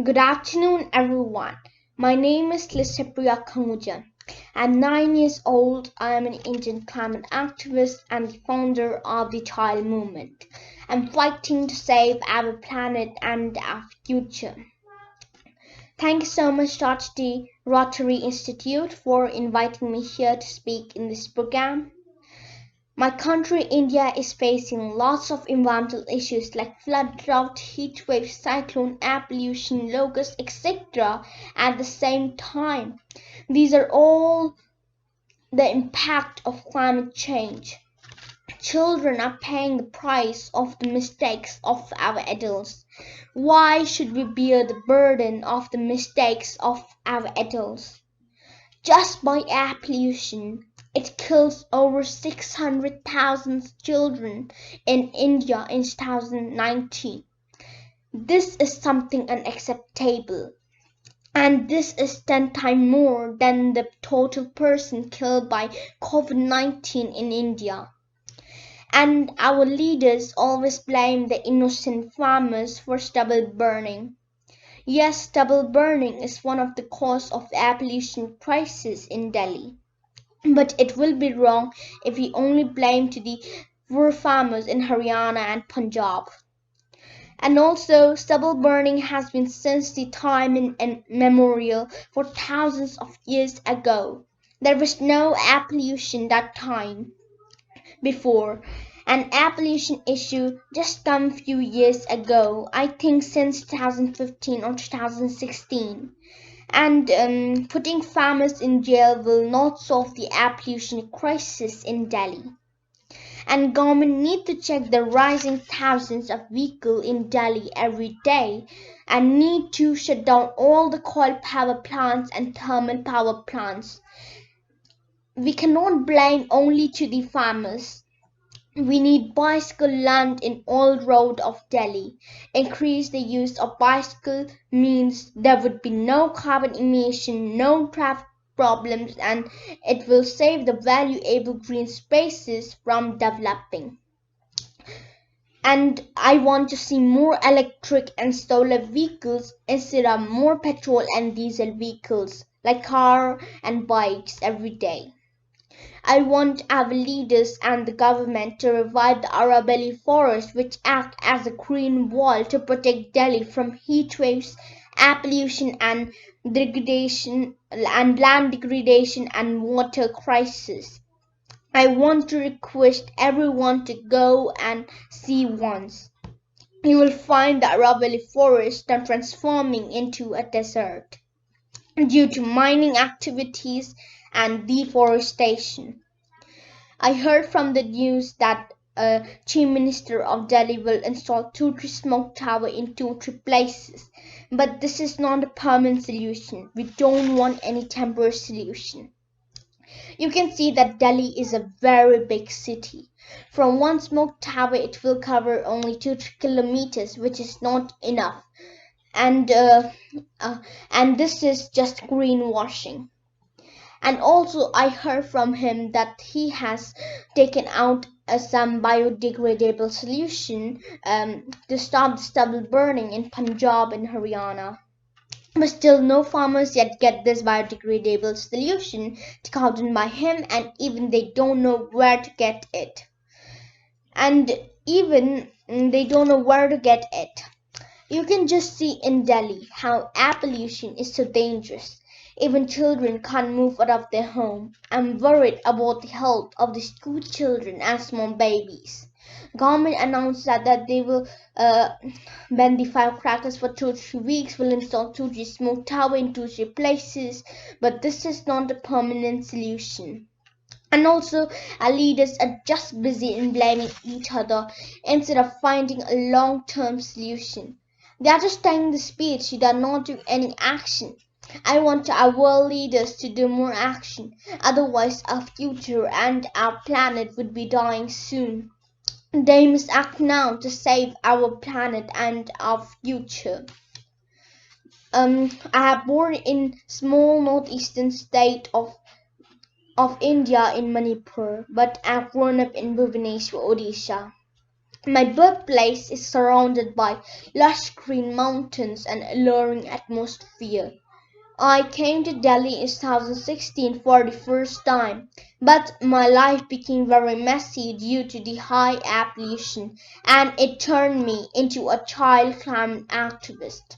Good afternoon, everyone. My name is Licipriya Kangujam. I'm 9 years old. I am an Indian climate activist and the founder of the Child Movement. I'm fighting to save our planet and our future. Thank you so much, Dr. D. Rotary Institute, for inviting me here to speak in this program. My country, India, is facing lots of environmental issues like flood, drought, heat wave, cyclone, air pollution, locusts, etc. at the same time. These are all the impact of climate change. Children are paying the price of the mistakes of our adults. Why should we bear the burden of the mistakes of our adults? Just by air pollution, it kills over 600,000 children in India in 2019. This is something unacceptable. And this is 10 times more than the total person killed by COVID-19 in India. And our leaders always blame the innocent farmers for stubble burning. Yes, stubble burning is one of the causes of the air pollution crisis in Delhi. But it will be wrong if we only blame to the poor farmers in Haryana and Punjab. And also, stubble burning has been since the time immemorial for thousands of years ago. There was no air pollution that time before. An air pollution issue just come few years ago, I think since 2015 or 2016. And putting farmers in jail will not solve the air pollution crisis in Delhi. And government need to check the rising thousands of vehicles in Delhi every day and need to shut down all the coal power plants and thermal power plants. We cannot blame only to the farmers. We need bicycle land in all roads of Delhi. Increase the use of bicycle means there would be no carbon emission, no traffic problems, and it will save the valuable green spaces from developing. And I want to see more electric and solar vehicles instead of more petrol and diesel vehicles like car and bikes every day. I want our leaders and the government to revive the Aravalli forest, which act as a green wall to protect Delhi from heat waves, air pollution and degradation and land degradation and water crisis. I want to request everyone to go and see once. You will find the Aravalli forest transforming into a desert due to mining activities and deforestation. I heard from the news that Chief Minister of Delhi will install 2-3 smoke towers in 2-3 places. But this is not a permanent solution. We don't want any temporary solution. You can see that Delhi is a very big city. From one smoke tower, it will cover only 2-3 kilometers, which is not enough. And this is just greenwashing. And also I heard from him that he has taken out some biodegradable solution to stop the stubble burning in Punjab and Haryana. But still no farmers yet get this biodegradable solution touted by him, and even they don't know where to get it. And even they don't know where to get it. You can just see in Delhi how air pollution is so dangerous. Even children can't move out of their home. I'm worried about the health of the school children and small babies. Government announced that they will ban the firecrackers for 2-3 weeks, will install 2-3 smoke towers in 2-3 places, but this is not a permanent solution. And also, our leaders are just busy in blaming each other instead of finding a long-term solution. They are just taking the speech, they are not doing any action. I want our world leaders to do more action, otherwise our future and our planet would be dying soon. They must act now to save our planet and our future. I am born in small northeastern state of India in Manipur, but I've grown up in Bhubaneswar, Odisha. My birthplace is surrounded by lush green mountains and alluring atmosphere. I came to Delhi in 2016 for the first time, but my life became very messy due to the high air pollution, and it turned me into a child climate activist.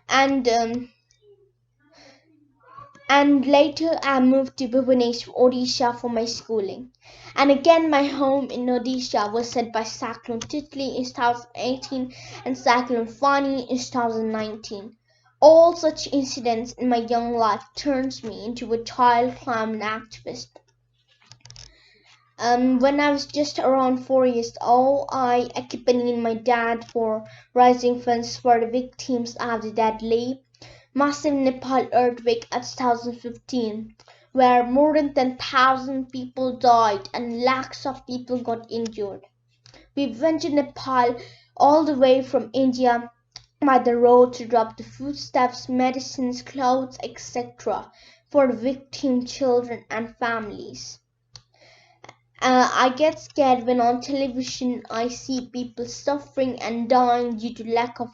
And um, and later I moved to Bhubaneswar, Odisha for my schooling. And again my home in Odisha was hit by Cyclone Titli in 2018 and Cyclone Fani in 2019. All such incidents in my young life turns me into a child climate activist. When I was just around 4 years old, I accompanied my dad for raising funds for the victims of the deadly massive Nepal earthquake of 2015, where more than 10,000 people died and lakhs of people got injured. We went to Nepal all the way from India by the road to drop the foodstuffs, medicines, clothes, etc. for the victim children and families. I get scared when on television I see people suffering and dying due to lack of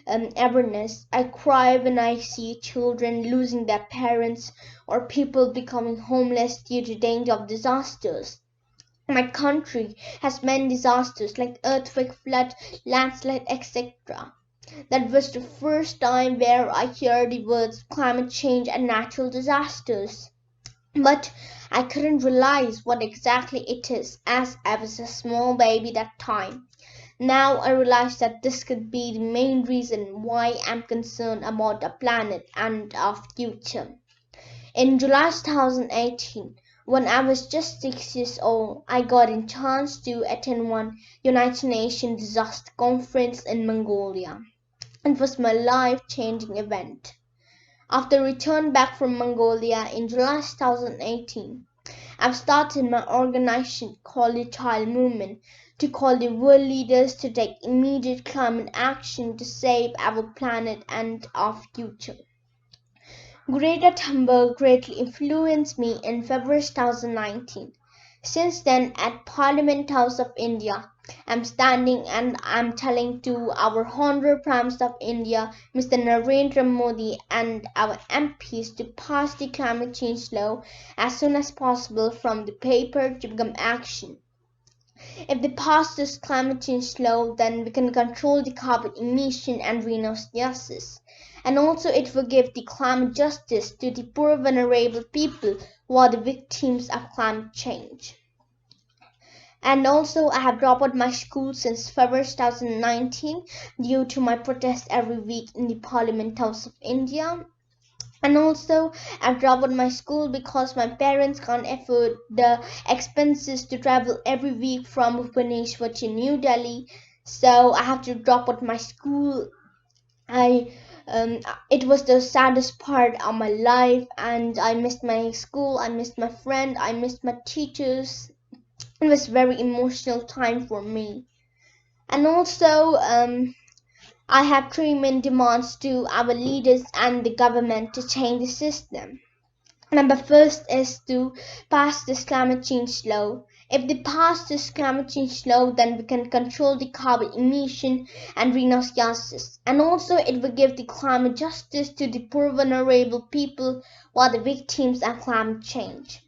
awareness. I cry when I see children losing their parents or people becoming homeless due to danger of disasters. My country has many disasters like earthquake, flood, landslide, etc. That was the first time where I heard the words climate change and natural disasters. But I couldn't realize what exactly it is, as I was a small baby that time. Now I realize that this could be the main reason why I'm concerned about our planet and our future. In July 2018, when I was just 6 years old, I got a chance to attend one United Nations disaster conference in Mongolia. It was my life-changing event. After return back from Mongolia in July 2018, I've started my organization called the Child Movement to call the world leaders to take immediate climate action to save our planet and our future. Greta Thunberg greatly influenced me in February 2019. Since then, at Parliament House of India, I'm standing and I'm telling to our Honorable Prime Minister of India, Mr. Narendra Modi, and our MPs to pass the climate change law as soon as possible from the paper to become action. If they pass this climate change law, then we can control the carbon emission and greenhouse gases. And also it will give the climate justice to the poor vulnerable people who are the victims of climate change. And also I have dropped out my school since February 2019 due to my protest every week in the Parliament House of India. And also I've dropped out my school because my parents can't afford the expenses to travel every week from Bhubaneswar to New Delhi. So I have to drop out my school. It was the saddest part of my life, and I missed my school, I missed my friend, I missed my teachers. It was a very emotional time for me. And also I have three main demands to our leaders and the government to change the system. Number first is to pass this climate change law. If they pass this climate change law, then we can control the carbon emission and greenhouse gases. And also it will give the climate justice to the poor vulnerable people who are the victims of climate change.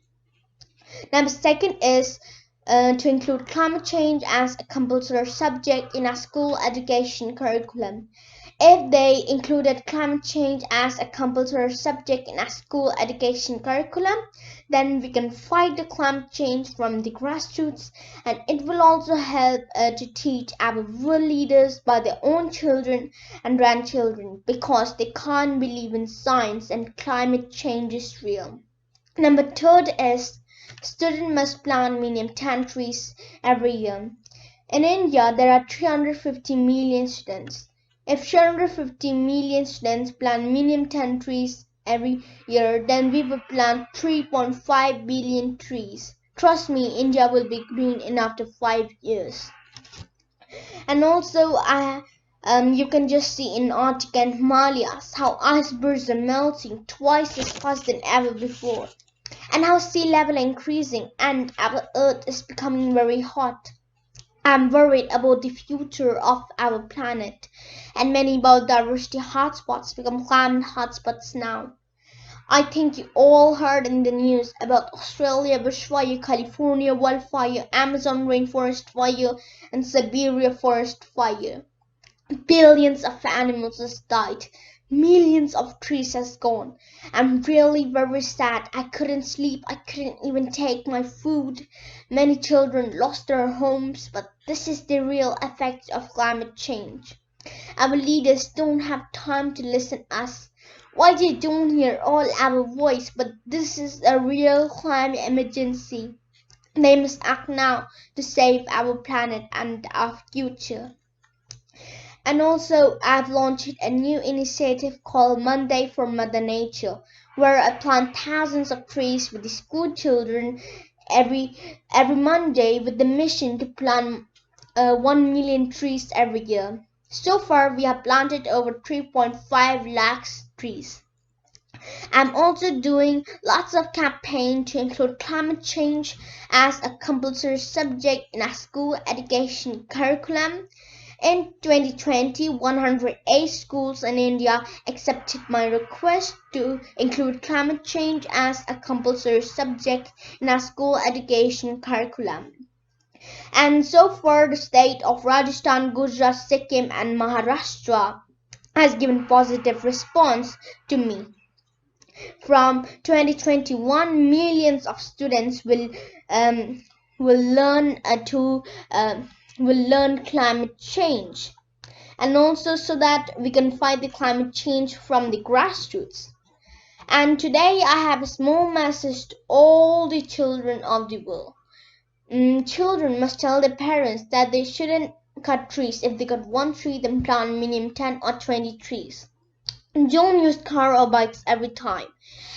Number second is to include climate change as a compulsory subject in our school education curriculum. If they included climate change as a compulsory subject in our school education curriculum, then we can fight the climate change from the grassroots, and it will also help to teach our world leaders by their own children and grandchildren, because they can't believe in science and climate change is real. Number third is students must plant minimum 10 trees every year. In India, there are 350 million students. If 350 million students plant minimum 10 trees every year, then we will plant 3.5 billion trees. Trust me, India will be green in after 5 years. And also, you can just see in Arctic and Himalayas how icebergs are melting twice as fast than ever before, and how sea level is increasing and our earth is becoming very hot. I'm worried about the future of our planet, and many biodiversity hotspots become climate hotspots now. I think you all heard in the news about Australia bushfire, California wildfire, Amazon rainforest fire, and Siberia forest fire. Billions of animals has died. Millions of trees has gone. I'm really very sad. I couldn't sleep. I couldn't even take my food. Many children lost their homes, but this is the real effect of climate change. Our leaders don't have time to listen us. Why they don't hear all our voice? But this is a real climate emergency. They must act now to save our planet and our future. And also, I've launched a new initiative called Monday for Mother Nature, where I plant thousands of trees with the school children every Monday with the mission to plant 1 million trees every year. So far, we have planted over 3.5 lakhs trees. I'm also doing lots of campaign to include climate change as a compulsory subject in our school education curriculum. In 2020, 108 schools in India accepted my request to include climate change as a compulsory subject in our school education curriculum. And so far, the state of Rajasthan, Gujarat, Sikkim, and Maharashtra has given positive response to me. From 2021, millions of students will learn will learn climate change, and also so that we can fight the climate change from the grassroots. And today I have a small message to all the children of the world. Children must tell their parents that they shouldn't cut trees. If they cut one tree, then plant minimum 10 or 20 trees. Don't use car or bikes every time.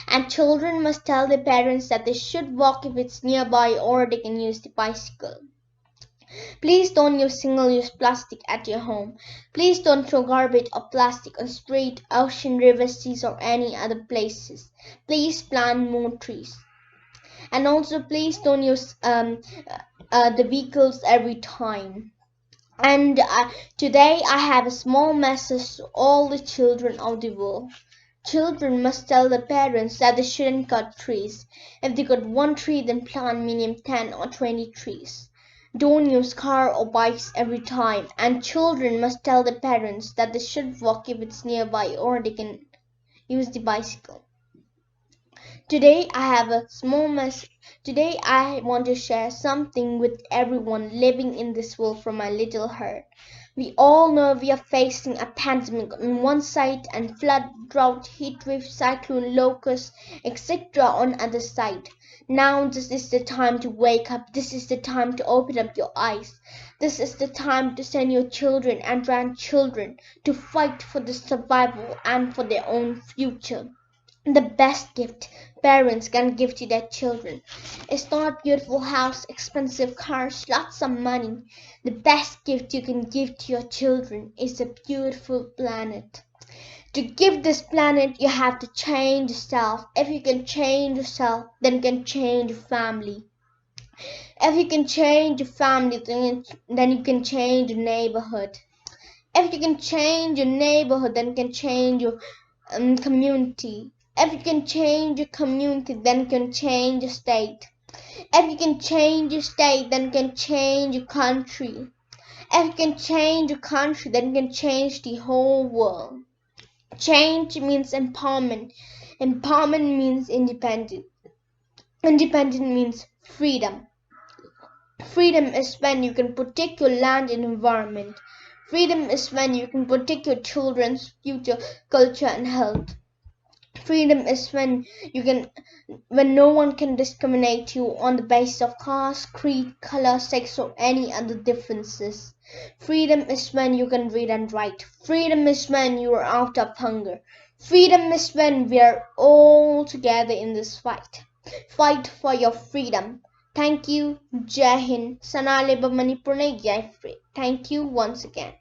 And children must tell their parents that they should walk if it's nearby, or they can use the bicycle. Please don't use single-use plastic at your home. Please don't throw garbage or plastic on street, ocean, rivers, seas, or any other places. Please plant more trees. And also, please don't use the vehicles every time. And today I have a small message to all the children of the world. Children must tell their parents that they shouldn't cut trees. If they cut one tree, then plant minimum 10 or 20 trees. Don't use car or bikes every time. And children must tell their parents that they should walk if it's nearby, or they can use the bicycle. Today I have a small message. Today I want to share something with everyone living in this world from my little heart. We all know we are facing a pandemic on one side and flood, drought, heat wave, cyclone, locust, etc. on other side. Now this is the time to wake up. This is the time to open up your eyes. This is the time to send your children and grandchildren to fight for the survival and for their own future. The best gift parents can give to their children is not beautiful house, expensive cars, lots of money. The best gift you can give to your children is a beautiful planet. To give this planet, you have to change yourself. If you can change yourself, then you can change your family. If you can change your family, then you can change your neighborhood. If you can change your neighborhood, then you can change your community. If you can change your community, then you can change your state. If you can change your state, then you can change your country. If you can change your country, then you can change the whole world. Change means empowerment. Empowerment means independence. Independence means freedom. Freedom is when you can protect your land and environment. Freedom is when you can protect your children's future, culture, and health. Freedom is when no one can discriminate you on the basis of caste, creed, color, sex, or any other differences. Freedom is when you can read and write. Freedom is when you are out of hunger. Freedom is when we are all together in this fight. Fight for your freedom. Thank you. Jai Hind. Sanale Manipur Jai Free. Thank you once again.